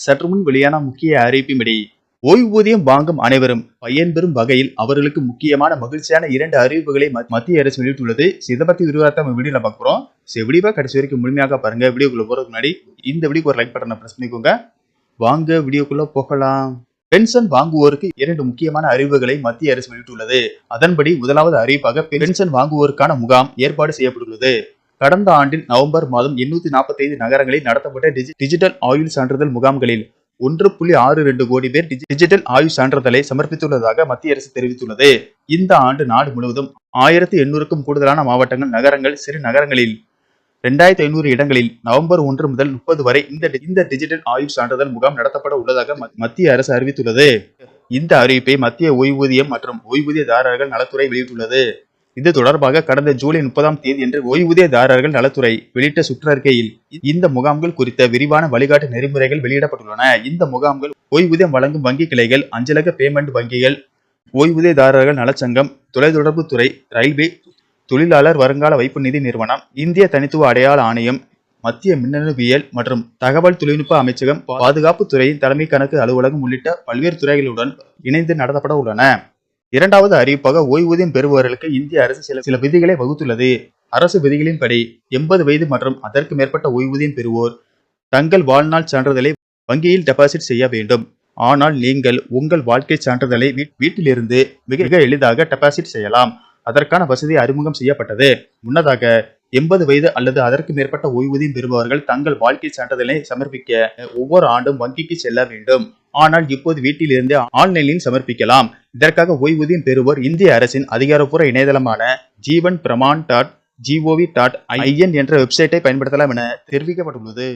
சற்று முன் வெளியான முக்கிய அறிவிப்பின்படி ஓய்வூதியம் வாங்கும் அனைவரும் பயன்பெறும் வகையில் அவர்களுக்கு முக்கியமான மகிழ்ச்சியான 2 அறிவிப்புகளை மத்திய அரசு வெளியிட்டுள்ளது. இதை பத்தி விரிவாக வீடியோல பார்க்கிறோம். வீடியோவை கடைசி வரைக்கும் முழுமையாக பாருங்க. வீடியோக்குள்ள போறதுக்கு முன்னாடி இந்த வீடியோக்கு ஒரு லைக் பட்டனை பிரஸ் பண்ணிக்கோங்க. வாங்க வீடியோக்குள்ள போகலாம். பென்ஷன் வாங்குவோருக்கு 2 முக்கியமான அறிவிப்புகளை மத்திய அரசு வெளியிட்டுள்ளது. அதன்படி முதலாவது அறிவிப்பாக பென்ஷன் வாங்குவோருக்கான முகாம் ஏற்பாடு செய்யப்பட்டுள்ளது. கடந்த ஆண்டில் நவம்பர் மாதம் 845 நகரங்களில் நடத்தப்பட்ட டிஜிட்டல் ஆயுள் சான்றிதழ் முகாம்களில் 1.62 கோடி பேர் டிஜிட்டல் ஆயுள் சான்றிதழை சமர்ப்பித்துள்ளதாக மத்திய அரசு தெரிவித்துள்ளது. இந்த ஆண்டு நாடு முழுவதும் 1800க்கும் கூடுதலான மாவட்டங்கள், நகரங்கள், சிறு நகரங்களில் 2500 இடங்களில் நவம்பர் 1 முதல் 30 வரை இந்த டிஜிட்டல் ஆயுள் சான்றிதழ் முகாம் நடத்தப்பட உள்ளதாக மத்திய அரசு அறிவித்துள்ளது. இந்த அறிவிப்பை மத்திய ஓய்வூதியம் மற்றும் ஓய்வூதியதாரர்கள் நலத்துறை வெளியிட்டுள்ளது. இது தொடர்பாக கடந்த ஜூலை 30ஆம் தேதி என்று ஓய்வூதியதாரர்கள் நலத்துறை வெளியிட்ட சுற்றறிக்கையில் இந்த முகாம்கள் குறித்த விரிவான வழிகாட்டு நெறிமுறைகள் வெளியிடப்பட்டுள்ளன. இந்த முகாம்கள் ஓய்வூதியம் வழங்கும் வங்கி கிளைகள், அஞ்சலக பேமெண்ட் வங்கிகள், ஓய்வூதியதாரர்கள் நலச்சங்கம், தொலைத்தொடர்புத்துறை, ரயில்வே, தொழிலாளர் வருங்கால வைப்பு நிதி நிறுவனம், இந்திய தனித்துவ அடையாள ஆணையம், மத்திய மின்னணுவியல் மற்றும் தகவல் தொழில்நுட்ப அமைச்சகம், பாதுகாப்பு துறையின் தலைமை கணக்கு அலுவலகம் உள்ளிட்ட பல்வேறு துறைகளுடன் இணைந்து நடத்தப்பட உள்ளன. இரண்டாவது அறிவிப்பாக ஓய்வூதியம் பெறுபவர்களுக்கு இந்திய அரசு சில விதிகளை வகுத்துள்ளது. அரசு விதிகளின்படி 80 வயது மற்றும் அதற்கு மேற்பட்ட ஓய்வூதியம் பெறுவோர் தங்கள் வாழ்நாள் சான்றிதழை வங்கியில் டெபாசிட் செய்ய வேண்டும். ஆனால் நீங்கள் உங்கள் வாழ்க்கை சான்றிதழை வீட்டிலிருந்து மிக எளிதாக டெபாசிட் செய்யலாம். அதற்கான வசதி அறிமுகம் செய்யப்பட்டது. முன்னதாக 80 வயது அல்லது அதற்கு மேற்பட்ட ஓய்வூதியம் பெறுபவர்கள் தங்கள் வாழ்க்கை சான்றிதழை சமர்ப்பிக்க ஒவ்வொரு ஆண்டும் வங்கிக்கு செல்ல வேண்டும். ஆனால் இப்போது வீட்டிலிருந்து ஆன்லைனில் சமர்ப்பிக்கலாம். இதற்காக ஓய்வூதியம் பெறுவோர் இந்திய அரசின் அதிகாரப்பூர்வ இணையதளமான jeevan pramaan.gov.in என்ற வெப்சைட்டை பயன்படுத்தலாம் என தெரிவிக்கப்பட்டுள்ளது.